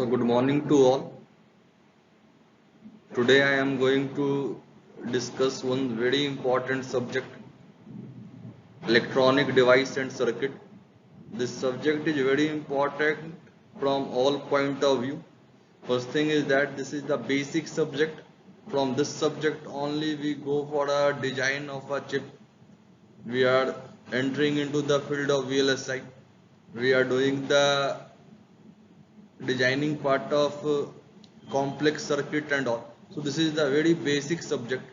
So good morning to all. Today I am going to discuss one very important subject, electronic device and circuit. This subject is very important from all point of view. First thing is that this is the basic subject. From this subject only we go for a design of a chip. We are entering into the field of VLSI. We are doing the designing part of complex circuit and all. So this is the very basic subject.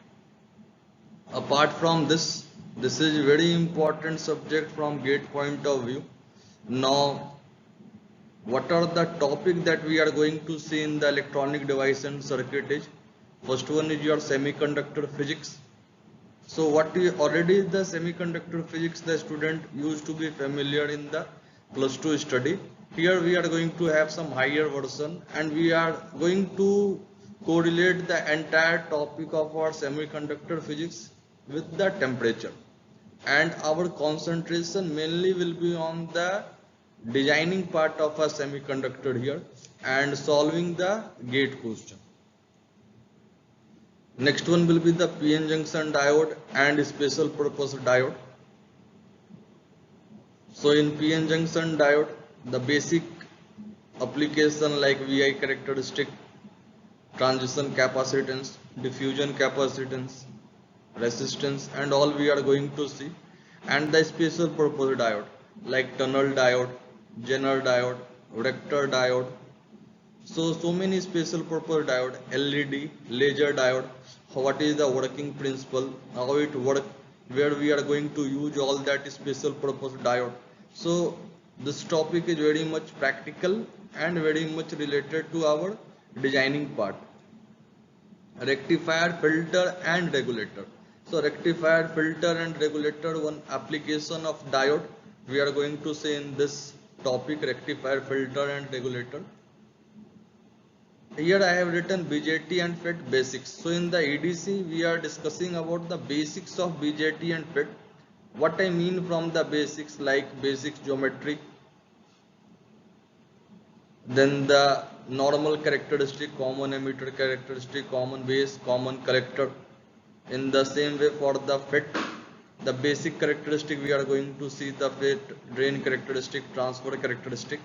Apart from this is very important subject from gate point of view. Now what are the topic that we are going to see in the electronic device and circuit is, first one is your semiconductor physics. So what is already the semiconductor physics, the student used to be familiar in the plus 2 study. Here we are going to have some higher version and we are going to correlate the entire topic of our semiconductor physics with the temperature, and our concentration mainly will be on the designing part of a semiconductor here and solving the gate question. Next one will be the PN junction diode and special purpose diode. So in PN junction diode, the basic application like VI characteristic, transition capacitance, diffusion capacitance, resistance and all we are going to see, and the special purpose diode like tunnel diode, Zener diode, Vector diode. So many special purpose diode, LED, laser diode, what is the working principle, how it works, where we are going to use all that special purpose diode. So this topic is very much practical and very much related to our designing part. Rectifier, filter and regulator. So rectifier, filter and regulator, one application of diode we are going to say in this topic, rectifier, filter and regulator. Here I have written BJT and FET basics. So in the EDC we are discussing about the basics of BJT and FET. What I mean from the basics, like basic geometry, then the normal characteristic, common emitter characteristic, common base, common collector. In the same way for the FET, the basic characteristic we are going to see the FET, drain characteristic, transfer characteristic,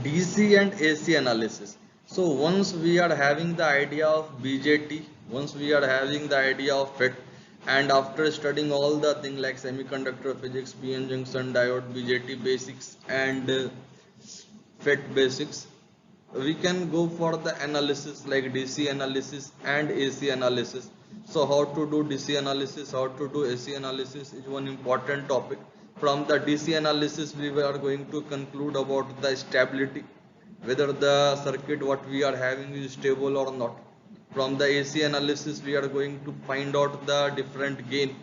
DC and AC analysis. So once we are having the idea of BJT, once we are having the idea of FET, and after studying all the things like semiconductor physics, PN junction diode, BJT basics and FET basics, we can go for the analysis like DC analysis and AC analysis. So how to do DC analysis, how to do AC analysis is one important topic. From the DC analysis we are going to conclude about the stability, whether the circuit what we are having is stable or not. From the AC analysis we are going to find out the different gain,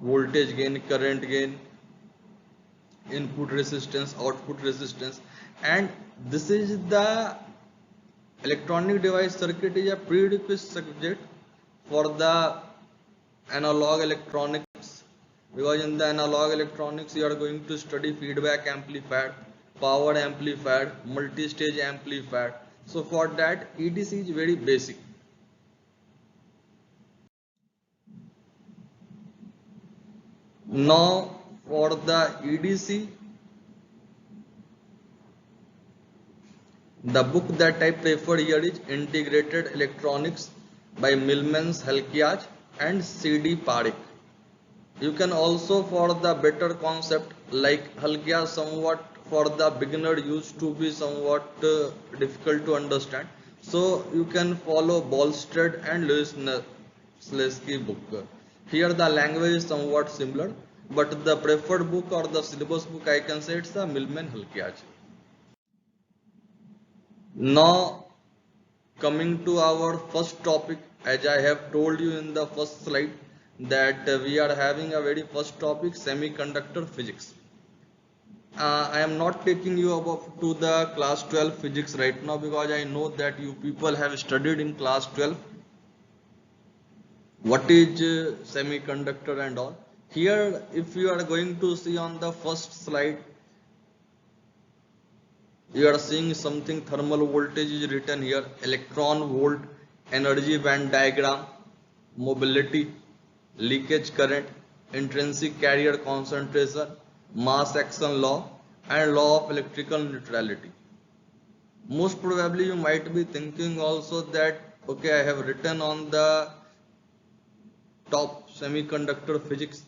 voltage gain, current gain, input resistance, output resistance, and this is the electronic device circuit is a prerequisite subject for the analog electronics, because in the analog electronics you are going to study feedback amplifier, power amplifier, multi-stage amplifier. So for that EDC is very basic. Now for the EDC, the book that I prefer here is Integrated Electronics by Millmans Halkias and C.D. Parikh. You can also, for the better concept, like Halkias somewhat for the beginner used to be somewhat difficult to understand. So you can follow Bolstead and Lewis Slesky book. Here the language is somewhat similar, but the preferred book or the syllabus book I can say it's the Millman Halkias. Now coming to our first topic, as I have told you in the first slide that we are having a very first topic, semiconductor physics. I am not taking you up to the class 12 physics right now because I know that you people have studied in class 12 what is semiconductor and all. Here if you are going to see on the first slide, You are seeing something, thermal voltage is written here, electron volt, energy band diagram, mobility, leakage current, intrinsic carrier concentration, mass action law, and law of electrical neutrality. Most probably you might be thinking also that okay, I have written on the top semiconductor physics,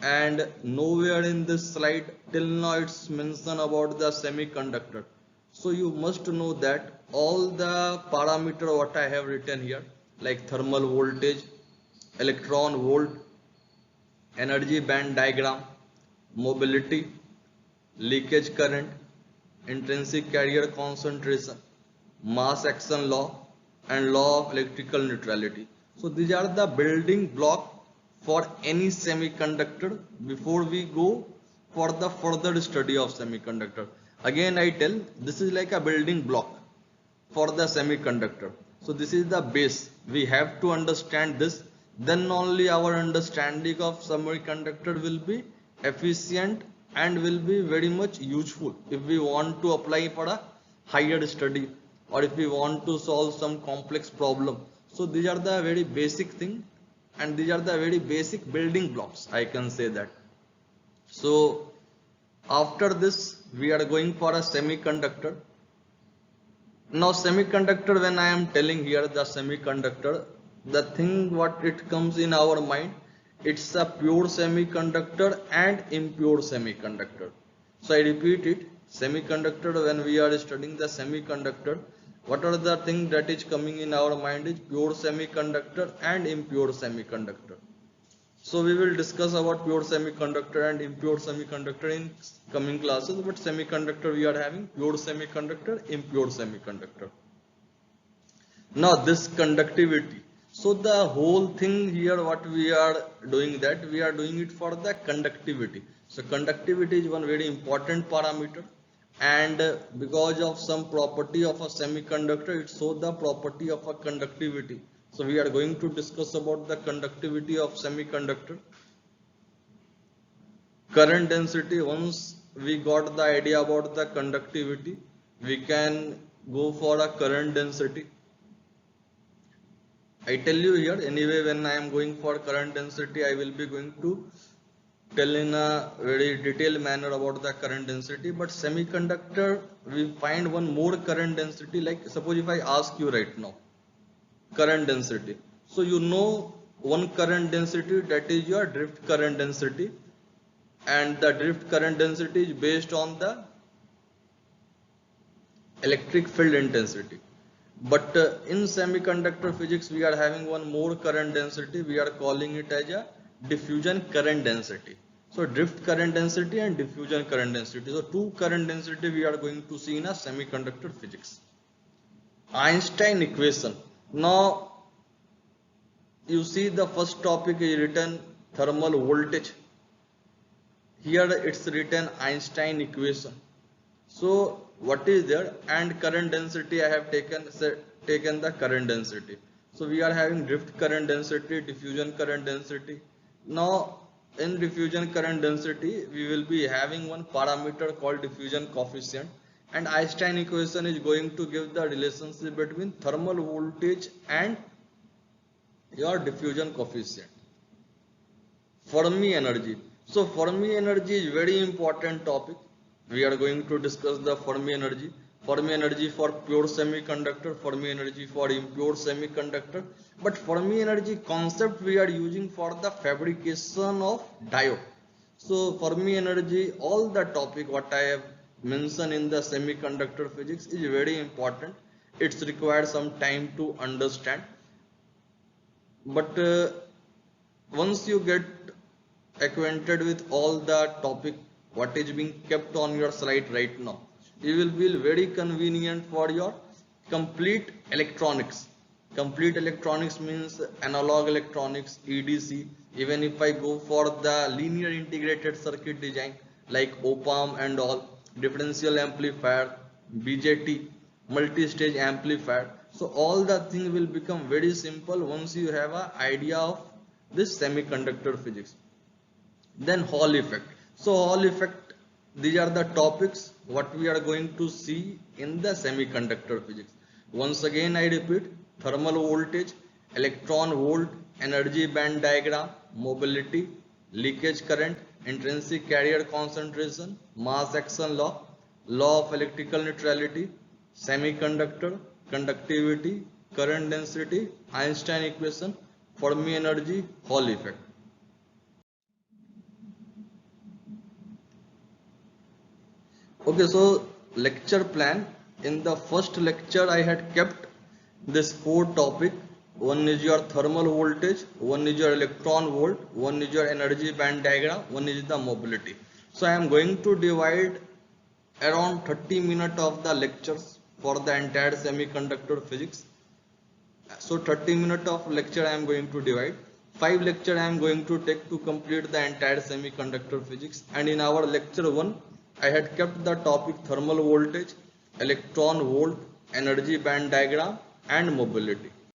and nowhere in this slide till now it's mentioned about the semiconductor. So you must know that all the parameter what I have written here, like thermal voltage, electron volt, energy band diagram, mobility, leakage current, intrinsic carrier concentration, mass action law, and law of electrical neutrality. So these are the building block for any semiconductor before we go for the further study of semiconductor. Again I tell, this is like a building block for the semiconductor. So this is the base. We have to understand this. Then only our understanding of semiconductor will be efficient and will be very much useful if we want to apply for a higher study or if we want to solve some complex problem. So these are the very basic thing and these are the very basic building blocks, I can say that. So after this we are going for a semiconductor. Now semiconductor, when I am telling here the semiconductor, the thing what it comes in our mind, it's a pure semiconductor and impure semiconductor. So I repeat it, semiconductor, when we are studying the semiconductor, what are the things that is coming in our mind is pure semiconductor and impure semiconductor. So we will discuss about pure semiconductor and impure semiconductor in coming classes, but semiconductor we are having pure semiconductor, impure semiconductor. Now this conductivity. So the whole thing here what we are doing, that we are doing it for the conductivity. So conductivity is one very important parameter, and because of some property of a semiconductor, it shows the property of a conductivity. So we are going to discuss about the conductivity of semiconductor. Current density, once we got the idea about the conductivity, we can go for a current density. I tell you here, anyway, when I am going for current density, I will be going to tell in a very detailed manner about the current density. But semiconductor, we find one more current density, like suppose if I ask you right now, current density. So you know one current density, that is your drift current density, and the drift current density is based on the electric field intensity. But in semiconductor physics we are having one more current density, we are calling it as a diffusion current density. So drift current density and diffusion current density. So two current density we are going to see in a semiconductor physics. Einstein equation. Now you see the first topic is written thermal voltage. Here it's written Einstein equation. So what is there, and current density I have taken the current density. So we are having drift current density, diffusion current density. Now in diffusion current density we will be having one parameter called diffusion coefficient, and Einstein equation is going to give the relationship between thermal voltage and your diffusion coefficient. Fermi energy. So Fermi energy is very important topic. We are going to discuss the Fermi energy. Fermi energy for pure semiconductor, Fermi energy for impure semiconductor. But Fermi energy concept we are using for the fabrication of diode. So Fermi energy, all the topic what I have mentioned in the semiconductor physics is very important. It's required some time to understand. But once you get acquainted with all the topic what is being kept on your slide right now, you will feel very convenient for your complete electronics. Complete electronics means analog electronics, EDC. Even if I go for the linear integrated circuit design like op-amp and all, differential amplifier, BJT, multi-stage amplifier. So all the thing will become very simple once you have an idea of this semiconductor physics. Then Hall effect. So Hall effect these are the topics what we are going to see in the semiconductor physics. Once again I repeat: thermal voltage, electron volt, energy band diagram, mobility, leakage current, intrinsic carrier concentration, mass action law, law of electrical neutrality, semiconductor, conductivity, current density, Einstein equation, Fermi energy, Hall effect. Okay, so lecture plan. In the first lecture I had kept this four topic. One is your thermal voltage, one is your electron volt, one is your energy band diagram, one is the mobility. So I am going to divide around 30 minutes of the lectures for the entire semiconductor physics. So 30 minutes of lecture I am going to divide. 5 lecture I am going to take to complete the entire semiconductor physics. And in our lecture 1, I had kept the topic thermal voltage, electron volt, energy band diagram and mobility.